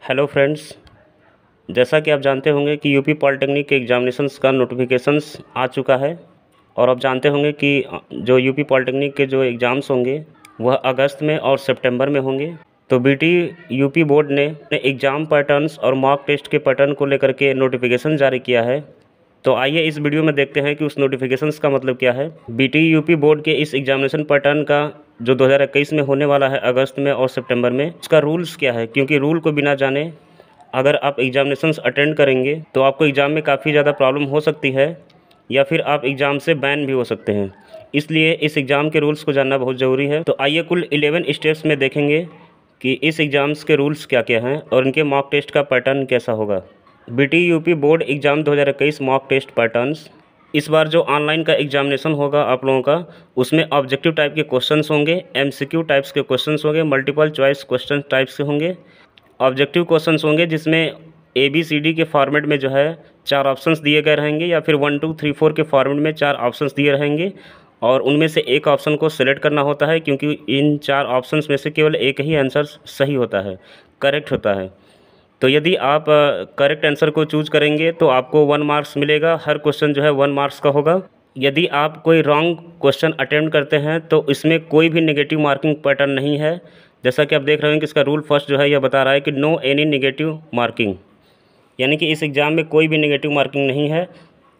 Hello friends. जैसा कि आप जानते होंगे कि यूपी पॉलिटेक्निक के एग्जामिनेशंस का नोटिफिकेशंस आ चुका है और आप जानते होंगे कि जो यूपी पॉलिटेक्निक के जो एग्ज़ाम्स होंगे वह अगस्त में और सितंबर में होंगे। तो बीटी यूपी बोर्ड ने एग्ज़ाम पैटर्न्स और मॉक टेस्ट के पैटर्न को लेकर के नोटिफिकेशन जारी किया है। तो आइए इस वीडियो में देखते हैं कि उस नोटिफिकेशंस का मतलब क्या है। बीटी यूपी बोर्ड के इस एग्जामिनेशन पैटर्न का जो 2021 में होने वाला है अगस्त में और सितंबर में, उसका रूल्स क्या है, क्योंकि रूल को बिना जाने अगर आप एग्जामिनेशंस अटेंड करेंगे तो आपको एग्ज़ाम में काफ़ी ज़्यादा प्रॉब्लम हो सकती है या फिर आप एग्ज़ाम से बैन भी हो सकते हैं। इसलिए इस एग्ज़ाम के रूल्स को जानना बहुत ज़रूरी है। तो आइए कुल 11 स्टेप्स में देखेंगे कि इस एग्ज़ाम्स के रूल्स क्या क्या हैं और इनके मॉक टेस्ट का पैटर्न कैसा होगा। BT UP board exam 2021 mock test patterns. इस बार जो ऑनलाइन का एग्जामिनेशन होगा आप लोगों का, उसमें ऑब्जेक्टिव टाइप के क्वेश्चंस होंगे, एमसीक्यू टाइप्स के क्वेश्चंस होंगे, मल्टीपल चॉइस क्वेश्चन टाइप्स के होंगे। ऑब्जेक्टिव क्वेश्चंस होंगे जिसमें ABCD के फॉर्मेट में जो है 4 ऑप्शंस दिए गए रहेंगे या फिर 1 2 3 4 के फॉर्मेट में 4 ऑप्शंस दिए रहेंगे और उनमें से एक ऑप्शन को सिलेक्ट करना होता है, क्योंकि इन 4 ऑप्शंस में से केवल एक ही आंसर सही होता है, करेक्ट होता है। तो यदि आप करेक्ट आंसर को चूज करेंगे तो आपको 1 मार्क्स मिलेगा। हर क्वेश्चन जो है 1 मार्क्स का होगा। यदि आप कोई रॉन्ग क्वेश्चन अटेम्प्ट करते हैं तो इसमें कोई भी नेगेटिव मार्किंग पैटर्न नहीं है। जैसा कि आप देख रहे हैं कि इसका रूल फर्स्ट जो है यह बता रहा है कि नो एनी नेगेटिव मार्किंग, यानी कि इस एग्ज़ाम में कोई भी नेगेटिव मार्किंग नहीं है।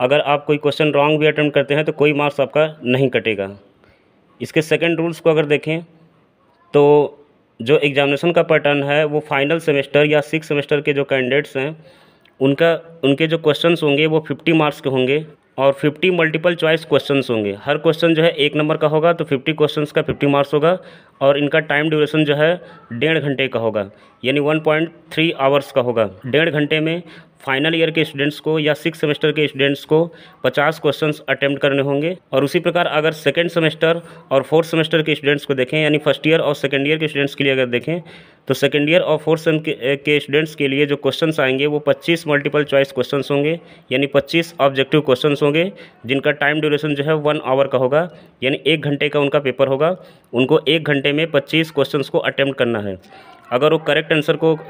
अगर आप कोई क्वेश्चन रॉन्ग भी अटेम्प्ट करते हैं तो कोई मार्क्स आपका नहीं कटेगा। इसके सेकंड रूल्स को अगर देखें तो जो एग्ज़ामिनेशन का पैटर्न है वो फाइनल सेमेस्टर या 6 सेमेस्टर के जो कैंडिडेट्स हैं उनके जो क्वेश्चंस होंगे वो 50 मार्क्स के होंगे और 50 मल्टीपल चॉइस क्वेश्चंस होंगे। हर क्वेश्चन जो है 1 नंबर का होगा, तो 50 क्वेश्चंस का 50 मार्क्स होगा और इनका टाइम ड्यूरेशन जो है 1.5 घंटे का होगा, यानी 1.3 आवर्स का होगा। 1.5 घंटे में फाइनल ईयर के स्टूडेंट्स को या 6 सेमेस्टर के स्टूडेंट्स को 50 क्वेश्चंस अटेम्प्ट करने होंगे। और उसी प्रकार अगर सेकेंड सेमेस्टर और 4th सेमेस्टर के स्टूडेंट्स को देखें, यानी फर्स्ट ईयर और सेकेंड ईयर के स्टूडेंट्स के लिए अगर देखें तो सेकेंड ईयर और 4th सेम के स्टूडेंट्स के लिए जो क्वेश्चंस आएंगे वो 25 मल्टीपल चॉइस क्वेश्चंस होंगे, यानी 25 ऑब्जेक्टिव क्वेश्चंस होंगे जिनका टाइम ड्यूरेशन जो है 1 आवर का होगा, यानी 1 घंटे का उनका पेपर होगा। उनको 1 घंटे में 25 क्वेश्चंस को अटेम्प्ट करना है। अगर वो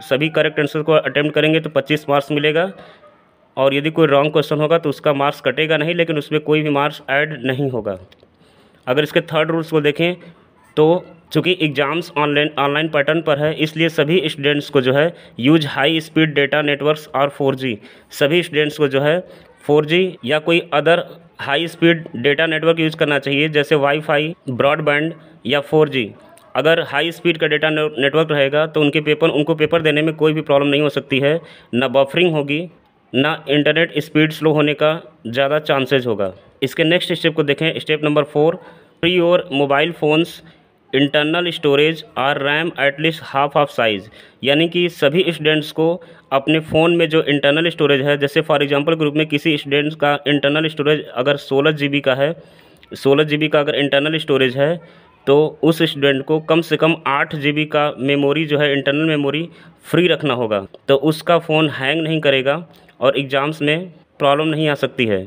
सभी करेक्ट आंसर को अटेम्प्ट करेंगे तो 25 मार्क्स मिलेगा और यदि कोई रॉन्ग क्वेश्चन होगा तो उसका मार्क्स कटेगा नहीं, लेकिन उसमें कोई भी मार्क्स ऐड नहीं होगा। अगर इसके थर्ड रूल्स को देखें तो चूँकि एग्ज़ाम्स ऑनलाइन पैटर्न पर है, इसलिए सभी स्टूडेंट्स को जो है use high speed data networks और 4G, सभी स्टूडेंट्स को जो है 4G या कोई other high speed data network use करना चाहिए, जैसे वाईफाई, ब्रॉडबैंड या 4G। अगर हाई स्पीड का डेटा नेटवर्क रहेगा तो उनको पेपर देने में कोई भी प्रॉब्लम नहीं हो सकती है, ना बफरिंग होगी, ना इंटरनेट स्पीड स्लो होने का ज़्यादा चांसेज होगा। इसके नेक्स्ट स्टेप को देखें, step number 4, free your mobile phones internal storage और RAM at least half of size, यानी कि सभी स्टूडेंट्स को अपने फ़ोन में जो इंटरनल स्टोरेज है, जैसे फॉर एग्जांपल ग्रुप में किसी स्टूडेंट्स का इंटरनल स्टोरेज अगर 16 GB का है, 16 GB का अगर इंटरनल स्टोरेज है तो उस स्टूडेंट को कम से कम 8 GB का मेमोरी जो है इंटरनल मेमोरी फ्री रखना होगा, तो उसका फ़ोन हैंग नहीं करेगा और एग्ज़ाम्स में प्रॉब्लम नहीं आ सकती है।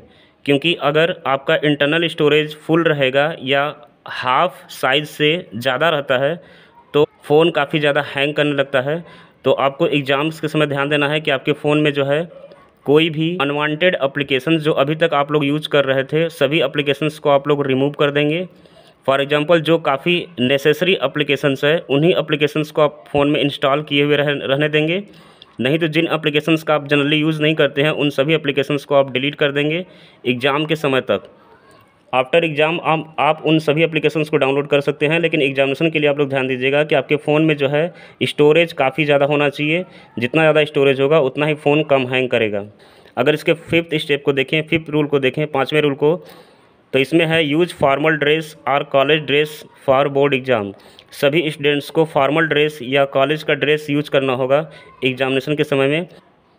क्योंकि अगर आपका इंटरनल स्टोरेज फुल रहेगा या हाफ साइज़ से ज़्यादा रहता है तो फ़ोन काफ़ी ज़्यादा हैंग करने लगता है। तो आपको एग्ज़ाम्स के समय ध्यान देना है कि आपके फ़ोन में जो है कोई भी अनवांटेड एप्लीकेशन जो अभी तक आप लोग यूज कर रहे थे, सभी एप्लीकेशंस को आप लोग रिमूव कर देंगे। फॉर एग्जांपल जो काफ़ी नेसेसरी एप्लीकेशंस है उन्हीं एप्लीकेशंस को आप फ़ोन में इंस्टॉल किए हुए रहने देंगे। नहीं तो जिन एप्लीकेशंस का आप जनरली यूज़ नहीं करते हैं उन सभी एप्लीकेशंस को आप डिलीट कर देंगे एग्ज़ाम के समय तक। आफ्टर एग्ज़ाम आप उन सभी एप्लीकेशंस को डाउनलोड कर सकते हैं, लेकिन एग्जामिनेशन के लिए आप लोग ध्यान दीजिएगा कि आपके फ़ोन में जो है स्टोरेज काफ़ी ज़्यादा होना चाहिए। जितना ज़्यादा स्टोरेज होगा उतना ही फ़ोन कम हैंग करेगा। अगर इसके 5th स्टेप को देखें, 5th रूल को देखें, 5वें रूल को, तो इसमें है यूज फॉर्मल ड्रेस और college dress for board exam. सभी स्टूडेंट्स को फॉर्मल ड्रेस या कॉलेज का ड्रेस यूज करना होगा एग्जामिनेशन के समय में।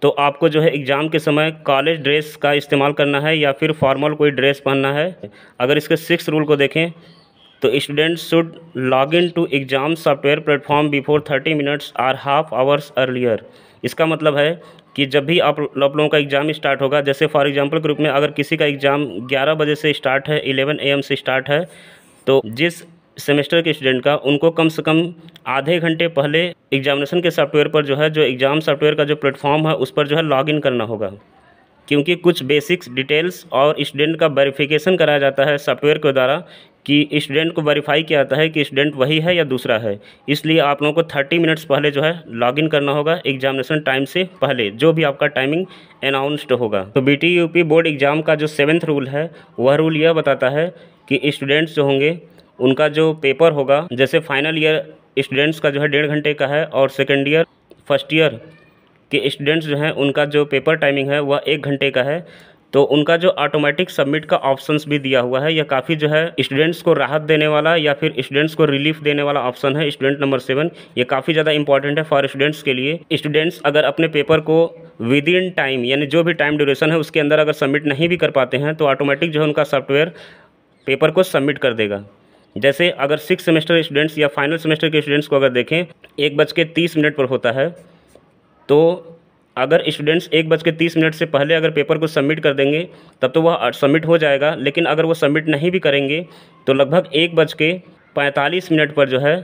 तो आपको जो है एग्ज़ाम के समय कॉलेज ड्रेस का इस्तेमाल करना है या फिर फॉर्मल कोई ड्रेस पहनना है। अगर इसके 6th रूल को देखें तो students should log in to exam software platform before 30 minutes और हाफ आवर्स अर्लियर। इसका मतलब है कि जब भी आप लोगों का एग्ज़ाम स्टार्ट होगा, जैसे फॉर एग्जांपल ग्रुप में अगर किसी का एग्ज़ाम 11 बजे से स्टार्ट है, 11 AM से स्टार्ट है, तो जिस सेमेस्टर के स्टूडेंट का, उनको कम से कम आधे घंटे पहले एग्जामिनेशन के सॉफ्टवेयर पर जो है, जो एग्ज़ाम सॉफ्टवेयर का जो प्लेटफॉर्म है उस पर जो है लॉगिन करना होगा, क्योंकि कुछ बेसिक्स डिटेल्स और स्टूडेंट का वेरिफिकेशन कराया जाता है सॉफ्टवेयर के द्वारा कि स्टूडेंट को वेरीफाई किया जाता है कि स्टूडेंट वही है या दूसरा है। इसलिए आप लोगों को 30 मिनट्स पहले जो है लॉगिन करना होगा एग्जामिनेशन टाइम से पहले, जो भी आपका टाइमिंग अनाउंस्ड होगा। तो BT UP बोर्ड एग्ज़ाम का जो 7th रूल है, वह रूल यह बताता है कि स्टूडेंट्स जो होंगे उनका जो पेपर होगा, जैसे फाइनल ईयर स्टूडेंट्स का जो है 1.5 घंटे का है, और सेकेंड ईयर फर्स्ट ईयर के स्टूडेंट्स जो हैं उनका जो पेपर टाइमिंग है वह 1 घंटे का है। तो उनका जो ऑटोमेटिक सबमिट का ऑप्शंस भी दिया हुआ है, यह काफ़ी जो है स्टूडेंट्स को राहत देने वाला या फिर स्टूडेंट्स को रिलीफ देने वाला ऑप्शन है। स्टूडेंट नंबर 7 ये काफ़ी ज़्यादा इंपॉर्टेंट है फॉर स्टूडेंट्स के लिए। स्टूडेंट्स अगर अपने पेपर को विद इन टाइम, यानी जो भी टाइम ड्यूरेशन है उसके अंदर अगर सबमिट नहीं भी कर पाते हैं, तो ऑटोमेटिक जो है उनका सॉफ्टवेयर पेपर को सबमिट कर देगा। जैसे अगर 6 सेमेस्टर स्टूडेंट्स या फाइनल सेमेस्टर के स्टूडेंट्स को अगर देखें 1:30 पर होता है, तो अगर स्टूडेंट्स 1:30 से पहले अगर पेपर को सबमिट कर देंगे तब तो वह सबमिट हो जाएगा, लेकिन अगर वो सबमिट नहीं भी करेंगे तो लगभग 1:45 पर जो है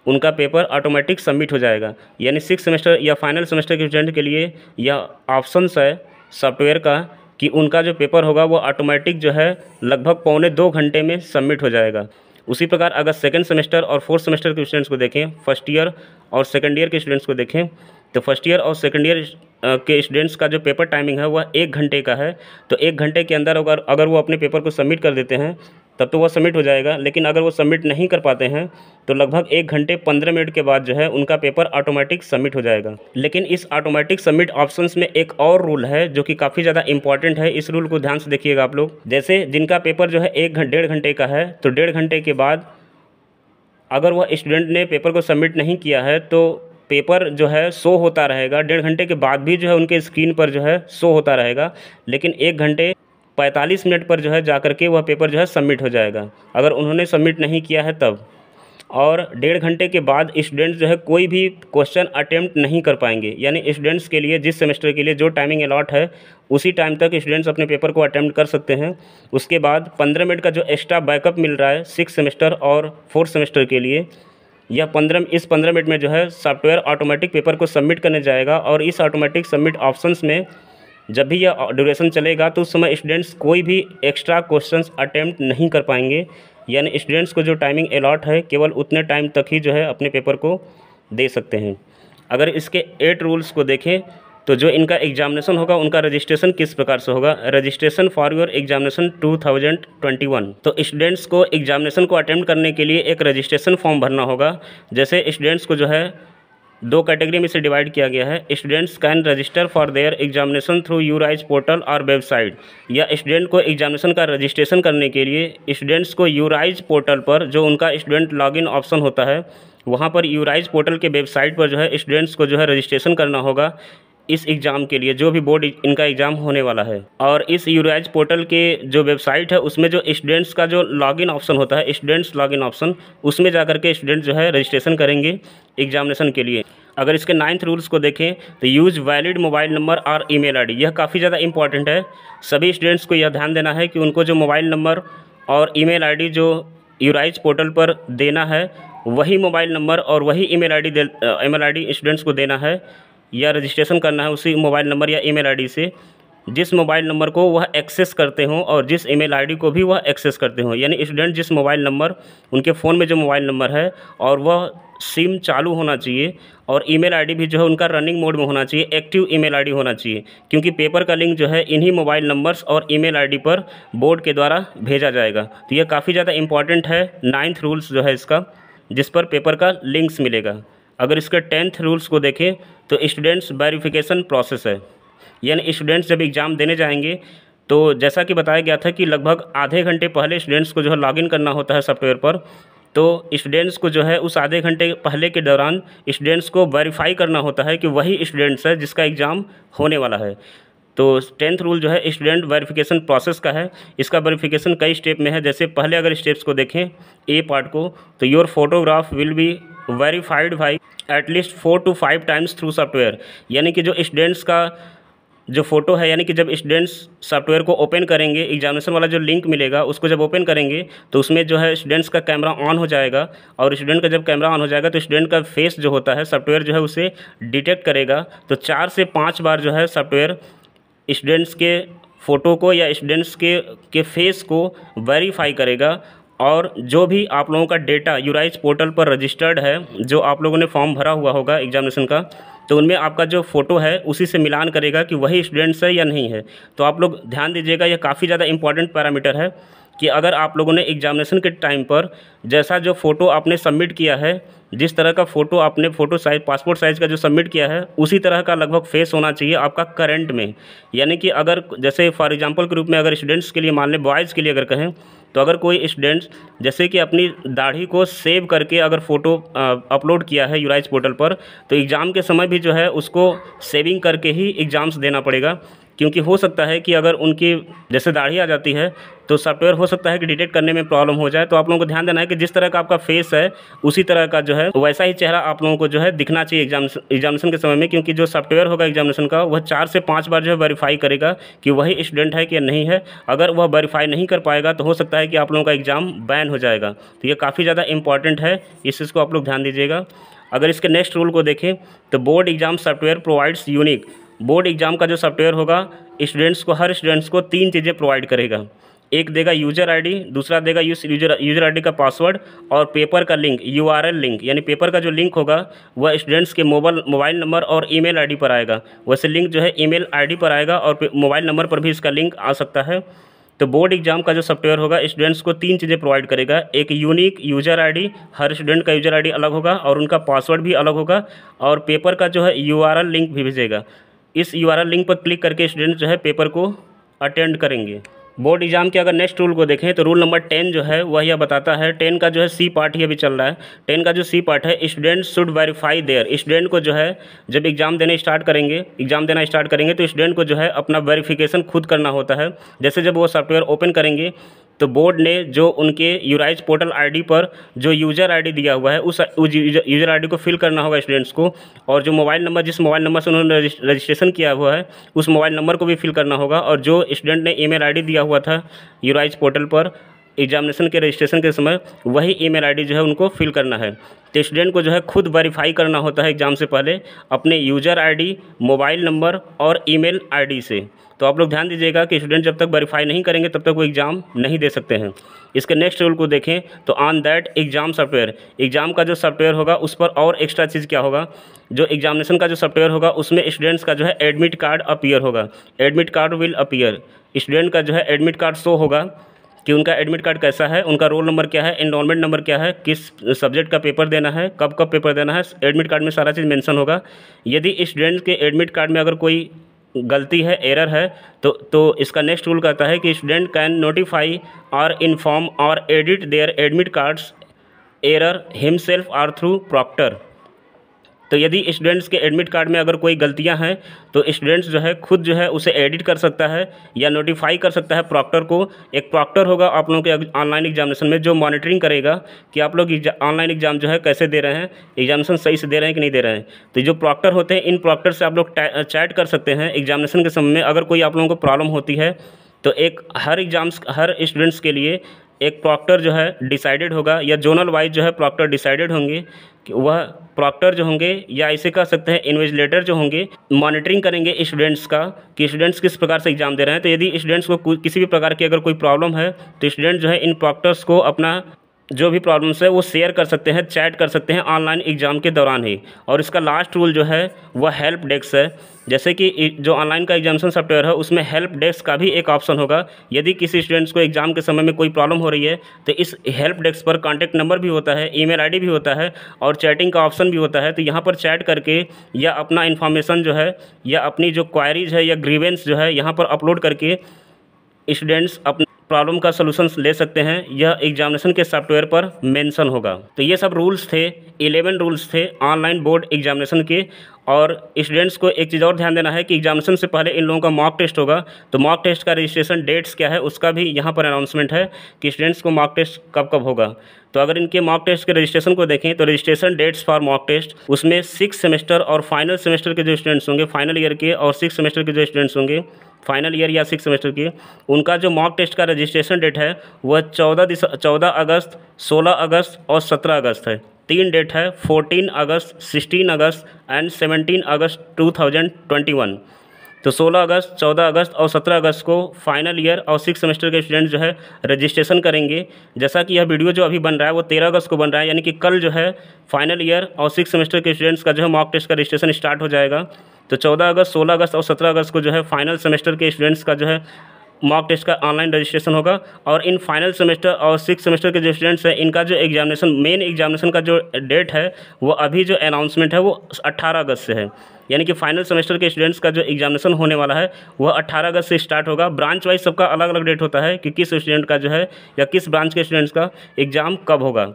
उनका पेपर ऑटोमेटिक सबमिट हो जाएगा। यानी 6 सेमेस्टर या फाइनल सेमेस्टर के स्टूडेंट के लिए यह ऑप्शंस है सॉफ्टवेयर का कि उनका जो पेपर होगा वो ऑटोमेटिक जो है लगभग 1.25 घंटे में सबमिट हो जाएगा। उसी प्रकार अगर सेकंड सेमेस्टर और 4th सेमेस्टर के स्टूडेंट्स को देखें, फर्स्ट ईयर और सेकंड ईयर के स्टूडेंट्स को देखें, तो फर्स्ट ईयर और सेकंड ईयर के स्टूडेंट्स का जो पेपर टाइमिंग है वह 1 घंटे का है। तो 1 घंटे के अंदर अगर वो अपने पेपर को सबमिट कर देते हैं तब तो वह सबमिट हो जाएगा, लेकिन अगर वो सबमिट नहीं कर पाते हैं तो लगभग 1 घंटे 15 मिनट के बाद जो है उनका पेपर ऑटोमेटिक सबमिट हो जाएगा। लेकिन इस ऑटोमेटिक सबमिट ऑप्शंस में एक और रूल है जो कि काफ़ी ज़्यादा इंपॉर्टेंट है। इस रूल को ध्यान से देखिएगा आप लोग। जैसे जिनका पेपर जो है 1-1.5 घंटे का है, तो 1.5 घंटे के बाद अगर वह स्टूडेंट ने पेपर को सबमिट नहीं किया है तो पेपर जो है शो होता रहेगा। 1.5 घंटे के बाद भी जो है उनके स्क्रीन पर जो है शो होता रहेगा, लेकिन 1:45 पर जो है जा करके वह पेपर जो है सबमिट हो जाएगा, अगर उन्होंने सबमिट नहीं किया है तब। और 1.5 घंटे के बाद स्टूडेंट्स जो है कोई भी क्वेश्चन अटेम्प्ट नहीं कर पाएंगे। यानी स्टूडेंट्स के लिए जिस सेमेस्टर के लिए जो टाइमिंग अलॉट है उसी टाइम तक स्टूडेंट्स अपने पेपर को अटेम्प्ट कर सकते हैं। उसके बाद 15 मिनट का जो एक्स्ट्रा बैकअप मिल रहा है 6 सेमेस्टर और 4th सेमेस्टर के लिए, यह 15 मिनट में जो है सॉफ्टवेयर ऑटोमेटिक पेपर को सबमिट करने जाएगा। और इस ऑटोमेटिक सबमिट ऑप्शंस में जब भी यह ड्यूरेशन चलेगा तो उस समय स्टूडेंट्स कोई भी एक्स्ट्रा क्वेश्चंस अटेम्प्ट नहीं कर पाएंगे। यानी स्टूडेंट्स को जो टाइमिंग अलॉट है केवल उतने टाइम तक ही जो है अपने पेपर को दे सकते हैं। अगर इसके 8 रूल्स को देखें तो जो इनका एग्जामिनेशन होगा उनका रजिस्ट्रेशन किस प्रकार से होगा। Registration for your examination 2021। तो स्टूडेंट्स को एग्जामिनेशन को अटेम्प्ट करने के लिए एक रजिस्ट्रेशन फॉर्म भरना होगा। जैसे स्टूडेंट्स को जो है 2 कैटेगरी में से डिवाइड किया गया है। Students can register for their examination through URISE portal और वेबसाइट। या स्टूडेंट को एग्जामिनेशन का रजिस्ट्रेशन करने के लिए स्टूडेंट्स को यूराइज पोर्टल पर, जो उनका स्टूडेंट लॉगिन ऑप्शन होता है, वहाँ पर यूराइज पोर्टल के वेबसाइट पर जो है स्टूडेंट्स को जो है रजिस्ट्रेशन करना होगा इस एग्ज़ाम के लिए, जो भी बोर्ड इनका एग्ज़ाम होने वाला है। और इस यूराइज पोर्टल के जो वेबसाइट है उसमें जो स्टूडेंट्स का जो लॉगिन ऑप्शन होता है, स्टूडेंट्स लॉगिन ऑप्शन, उसमें जा कर के स्टूडेंट जो है रजिस्ट्रेशन करेंगे एग्जामिनेशन के लिए। अगर इसके 9th रूल्स को देखें तो यूज़ वैलिड मोबाइल नंबर और ईमेल आईडी। यह काफ़ी ज़्यादा इंपॉर्टेंट है। सभी स्टूडेंट्स को यह ध्यान देना है कि उनको जो मोबाइल नंबर और ईमेल आईडी जो यूराइज पोर्टल पर देना है, वही मोबाइल नंबर और वही ईमेल आईडी स्टूडेंट्स को देना है या रजिस्ट्रेशन करना है उसी मोबाइल नंबर या ईमेल आईडी से जिस मोबाइल नंबर को वह एक्सेस करते हों और जिस ईमेल आईडी को भी वह एक्सेस करते हों। यानी स्टूडेंट जिस मोबाइल नंबर, उनके फ़ोन में जो मोबाइल नंबर है और वह सिम चालू होना चाहिए और ईमेल आईडी भी जो है उनका रनिंग मोड में होना चाहिए, एक्टिव ईमेल आईडी होना चाहिए, क्योंकि पेपर का लिंक जो है इन्हीं मोबाइल नंबर्स और ईमेल आईडी पर बोर्ड के द्वारा भेजा जाएगा। तो यह काफ़ी ज़्यादा इंपॉर्टेंट है 9th रूल्स जो है इसका, जिस पर पेपर का लिंक्स मिलेगा। अगर इसके 10th रूल्स को देखें तो स्टूडेंट्स वेरिफिकेशन प्रोसेस है। यानी स्टूडेंट्स जब एग्ज़ाम देने जाएंगे तो जैसा कि बताया गया था कि लगभग आधे घंटे पहले स्टूडेंट्स को जो है लॉगिन करना होता है सॉफ्टवेयर पर। तो स्टूडेंट्स को जो है उस आधे घंटे पहले के दौरान स्टूडेंट्स को वेरीफाई करना होता है कि वही स्टूडेंट्स है जिसका एग्ज़ाम होने वाला है। तो 10th रूल जो है स्टूडेंट वेरिफिकेशन प्रोसेस का है। इसका वेरिफिकेशन कई स्टेप में है। जैसे पहले अगर स्टेप्स को देखें ए पार्ट को, तो your photograph will be verified by at least 4 to 5 times through software. यानी कि जो स्टूडेंट्स का जो फ़ोटो है, यानी कि जब स्टूडेंट्स सॉफ्टवेयर को ओपन करेंगे, एग्जामिनेशन वाला जो लिंक मिलेगा उसको जब ओपन करेंगे तो उसमें जो है स्टूडेंट्स का कैमरा ऑन हो जाएगा, और स्टूडेंट का जब कैमरा ऑन हो जाएगा तो स्टूडेंट का फेस जो होता है सॉफ्टवेयर जो है उसे डिटेक्ट करेगा। तो 4 से 5 बार जो है सॉफ्टवेयर स्टूडेंट्स के फ़ोटो को या स्टूडेंट्स के फेस को वेरीफाई करेगा, और जो भी आप लोगों का डेटा यूराइज पोर्टल पर रजिस्टर्ड है, जो आप लोगों ने फॉर्म भरा हुआ होगा एग्जामिनेशन का, तो उनमें आपका जो फ़ोटो है उसी से मिलान करेगा कि वही स्टूडेंट्स है या नहीं है। तो आप लोग ध्यान दीजिएगा, यह काफ़ी ज़्यादा इंपॉर्टेंट पैरामीटर है कि अगर आप लोगों ने एग्जामिनेशन के टाइम पर जैसा जो फ़ोटो आपने सबमिट किया है, जिस तरह का फ़ोटो आपने फ़ोटो साइज़ पासपोर्ट साइज़ का जो सबमिट किया है, उसी तरह का लगभग फेस होना चाहिए आपका करंट में। यानी कि अगर जैसे फॉर एग्जांपल के रूप में अगर स्टूडेंट्स के लिए मान लें, बॉयज़ के लिए अगर कहें, तो अगर कोई स्टूडेंट्स जैसे कि अपनी दाढ़ी को सेव करके अगर फ़ोटो अपलोड किया है यूराइज पोर्टल पर, तो एग्ज़ाम के समय भी जो है उसको सेविंग करके ही एग्ज़ाम्स देना पड़ेगा। क्योंकि हो सकता है कि अगर उनकी जैसे दाढ़ी आ जाती है तो सॉफ्टवेयर हो सकता है कि डिटेक्ट करने में प्रॉब्लम हो जाए। तो आप लोगों को ध्यान देना है कि जिस तरह का आपका फेस है उसी तरह का जो है वैसा ही चेहरा आप लोगों को जो है दिखना चाहिए एग्जामिनेशन के समय में, क्योंकि जो सॉफ्टवेयर होगा एग्जामिनेशन का वह 4 से 5 बार जो है वेरीफाई करेगा कि वही स्टूडेंट है कि नहीं है। अगर वह वेरीफाई नहीं कर पाएगा तो हो सकता है कि आप लोगों का एग्ज़ाम बैन हो जाएगा। तो ये काफ़ी ज़्यादा इंपॉर्टेंट है, इस चीज़ को आप लोग ध्यान दीजिएगा। अगर इसके नेक्स्ट रूल को देखें तो board exam software provides unique, board exam का जो सॉफ्टवेयर होगा हर स्टूडेंट्स को 3 चीज़ें प्रोवाइड करेगा। एक देगा यूज़र आईडी, दूसरा देगा यूज़र आईडी का पासवर्ड, और पेपर का लिंक, यूआरएल लिंक, यानी पेपर का जो लिंक होगा वह स्टूडेंट्स के मोबाइल नंबर और ईमेल आईडी पर आएगा। वैसे लिंक जो है ईमेल आईडी पर आएगा और मोबाइल नंबर पर भी इसका लिंक आ सकता है। तो बोर्ड एग्जाम का जो सॉफ्टवेयर होगा स्टूडेंट्स को 3 चीज़ें प्रोवाइड करेगा। एक यूनिक यूज़र आईडी, हर स्टूडेंट का यूज़र आईडी अलग होगा और उनका पासवर्ड भी अलग होगा, और पेपर का जो है यूआरएल लिंक भी भेजेगा। इस यूआरएल लिंक पर क्लिक करके स्टूडेंट जो है पेपर को अटेंड करेंगे। बोर्ड एग्जाम के अगर नेक्स्ट रूल को देखें तो रूल नंबर 10 जो है वह यह बताता है, 10 का जो है सी पार्ट ही अभी चल रहा है। 10 का जो सी पार्ट है, student should verify their, student को जो है जब एग्ज़ाम देना स्टार्ट करेंगे तो स्टूडेंट को जो है अपना वेरिफिकेशन खुद करना होता है। जैसे जब वो सॉफ्टवेयर ओपन करेंगे तो बोर्ड ने जो उनके यूराइज पोर्टल आईडी पर जो यूज़र आईडी दिया हुआ है उस यूज़र आईडी को फिल करना होगा स्टूडेंट्स को, और जो जिस मोबाइल नंबर से उन्होंने रजिस्ट्रेशन किया हुआ है उस मोबाइल नंबर को भी फिल करना होगा, और जो स्टूडेंट ने ईमेल आईडी दिया हुआ था यूराइज पोर्टल पर एग्जामिनेशन के रजिस्ट्रेशन के समय वही ईमेल आईडी जो है उनको फिल करना है। तो स्टूडेंट को जो है खुद वेरीफाई करना होता है एग्ज़ाम से पहले अपने यूज़र आईडी, मोबाइल नंबर और ईमेल आईडी से। तो आप लोग ध्यान दीजिएगा कि स्टूडेंट जब तक वेरीफाई नहीं करेंगे तब तक वो एग्ज़ाम नहीं दे सकते हैं। इसके नेक्स्ट रूल को देखें तो on that exam software, exam का जो सॉफ्टवेयर होगा उस पर और एक्स्ट्रा चीज़ क्या होगा, जो एग्जामिनेशन का जो सॉफ्टवेयर होगा उसमें स्टूडेंट्स का जो है एडमिट कार्ड अपीयर होगा, admit card will appear. Student का जो है एडमिट कार्ड शो होगा कि उनका एडमिट कार्ड कैसा है, उनका रोल नंबर क्या है, एनरोलमेंट नंबर क्या है, किस सब्जेक्ट का पेपर देना है, कब कब पेपर देना है, एडमिट कार्ड में सारा चीज़ मेंशन होगा। यदि स्टूडेंट के एडमिट कार्ड में अगर कोई गलती है, एरर है, तो इसका नेक्स्ट रूल कहता है कि स्टूडेंट कैन नोटिफाई और इन्फॉर्म और edit their admit cards error himself और थ्रू प्रॉक्टर। तो यदि स्टूडेंट्स के एडमिट कार्ड में अगर कोई गलतियां हैं तो स्टूडेंट्स जो है खुद जो है उसे एडिट कर सकता है या नोटिफाई कर सकता है प्रॉक्टर को। एक प्रॉक्टर होगा आप लोगों के ऑनलाइन एग्जामिनेशन में जो मॉनिटरिंग करेगा कि आप लोग ऑनलाइन एग्जाम जो है कैसे दे रहे हैं, एग्जामिनेशन सही से दे रहे हैं कि नहीं दे रहे हैं। तो जो प्रॉक्टर होते हैं इन प्रॉक्टर से आप लोग चैट कर सकते हैं एग्जामिनेशन के समय में। अगर कोई आप लोगों को प्रॉब्लम होती है तो हर स्टूडेंट्स के लिए एक प्रॉक्टर जो है डिसाइडेड होगा, या जोनल वाइज जो है प्रॉक्टर डिसाइडेड होंगे कि वह प्रॉक्टर जो होंगे या इसे कह सकते हैं इन्विजिलेटर जो होंगे मॉनिटरिंग करेंगे स्टूडेंट्स का कि स्टूडेंट्स किस प्रकार से एग्जाम दे रहे हैं। तो यदि स्टूडेंट्स को किसी भी प्रकार की अगर कोई प्रॉब्लम है तो स्टूडेंट जो है इन प्रॉक्टर्स को अपना जो भी प्रॉब्लम्स है वो शेयर कर सकते हैं, चैट कर सकते हैं ऑनलाइन एग्ज़ाम के दौरान ही। और इसका लास्ट रूल जो है वह हेल्प डेस्क है। जैसे कि जो ऑनलाइन का एग्जामिनेशन सॉफ्टवेयर है उसमें हेल्प डेस्क का भी एक ऑप्शन होगा। यदि किसी स्टूडेंट्स को एग्जाम के समय में कोई प्रॉब्लम हो रही है तो इस हेल्प डेस्क पर कॉन्टैक्ट नंबर भी होता है, ईमेल आईडी भी होता है और चैटिंग का ऑप्शन भी होता है। तो यहाँ पर चैट करके या अपना इन्फॉर्मेशन जो है या अपनी जो क्वायरीज है या ग्रीवेंस जो है यहाँ पर अपलोड करके स्टूडेंट्स अपने प्रॉब्लम का सलूशन ले सकते हैं, यह एग्जामिनेशन के सॉफ्टवेयर पर मेंशन होगा। तो ये सब रूल्स थे, 11 रूल्स थे ऑनलाइन बोर्ड एग्जामिनेशन के। और स्टूडेंट्स को एक चीज़ और ध्यान देना है कि एग्जामिनेशन से पहले इन लोगों का मॉक टेस्ट होगा। तो मॉक टेस्ट का रजिस्ट्रेशन डेट्स क्या है उसका भी यहाँ पर अनाउंसमेंट है कि स्टूडेंट्स को मॉक टेस्ट कब कब होगा। तो अगर इनके मॉक टेस्ट के रजिस्ट्रेशन को देखें तो registration dates for mock test, उसमें 6 सेमेस्टर और फाइनल सेमेस्टर के जो स्टूडेंट्स होंगे, फाइनल ईयर के, और 6 सेमेस्टर के जो स्टूडेंट्स होंगे फाइनल ईयर या 6 सेमेस्टर के, उनका जो मॉक टेस्ट का रजिस्ट्रेशन डेट है वह 14 अगस्त, 16 अगस्त और 17 अगस्त है। 3 डेट है, 14 अगस्त, 16 अगस्त एंड 17 अगस्त 2021। तो 16 अगस्त, 14 अगस्त और 17 अगस्त को फाइनल ईयर और 6 सेमेस्टर के स्टूडेंट जो है रजिस्ट्रेशन करेंगे। जैसा कि यह वीडियो जो अभी बन रहा है वो 13 अगस्त को बन रहा है, यानी कि कल जो है फाइनल ईयर और 6 सेमेस्टर के स्टूडेंट्स का जो है मॉक टेस्ट का रजिस्ट्रेशन स्टार्ट हो जाएगा। तो 14 अगस्त, 16 अगस्त और 17 अगस्त को जो है फाइनल सेमेस्टर के स्टूडेंट्स का जो है मॉक टेस्ट का ऑनलाइन रजिस्ट्रेशन होगा। और इन फाइनल सेमेस्टर और 6 सेमेस्टर के जो स्टूडेंट्स हैं इनका जो एग्जामिनेशन, मेन एग्जामिनेशन का जो डेट है वो अभी जो अनाउंसमेंट है वो 18 अगस्त से है। यानी कि फाइनल सेमेस्टर के स्टूडेंट्स का जो एग्जामिनेशन होने वाला है वह 18 अगस्त से स्टार्ट होगा। ब्रांच वाइज सबका अलग अलग डेट होता है कि किस स्टूडेंट का जो है या किस ब्रांच के स्टूडेंट्स का एग्ज़ाम कब होगा।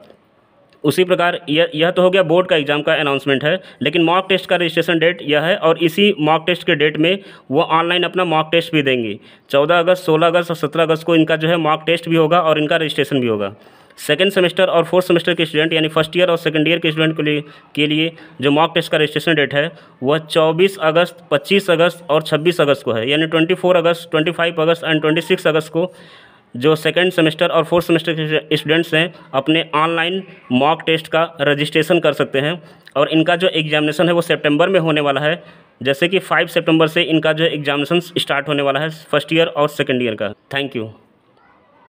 उसी प्रकार यह तो हो गया बोर्ड का एग्ज़ाम का अनाउंसमेंट है, लेकिन मॉक टेस्ट का रजिस्ट्रेशन डेट यह है और इसी मॉक टेस्ट के डेट में वो ऑनलाइन अपना मॉक टेस्ट भी देंगे। 14 अगस्त, 16 अगस्त और 17 अगस्त को इनका जो है मॉक टेस्ट भी होगा और इनका रजिस्ट्रेशन भी होगा। सेकंड सेमेस्टर और फोर्थ सेमेस्टर के स्टूडेंट यानी फर्स्ट ईयर और सेकंड ईयर के स्टूडेंट के लिए जो मॉक टेस्ट का रजिस्ट्रेशन डेट है वह 24 अगस्त, 25 अगस्त और 26 अगस्त को है। यानी 24 अगस्त, 25 अगस्त एंड 26 अगस्त को जो सेकंड सेमेस्टर और फोर्थ सेमेस्टर के स्टूडेंट्स हैं अपने ऑनलाइन मॉक टेस्ट का रजिस्ट्रेशन कर सकते हैं। और इनका जो एग्जामिनेशन है वो सितंबर में होने वाला है, जैसे कि 5 सितंबर से इनका जो एग्जामिनेशन स्टार्ट होने वाला है फर्स्ट ईयर और सेकंड ईयर का। Thank you.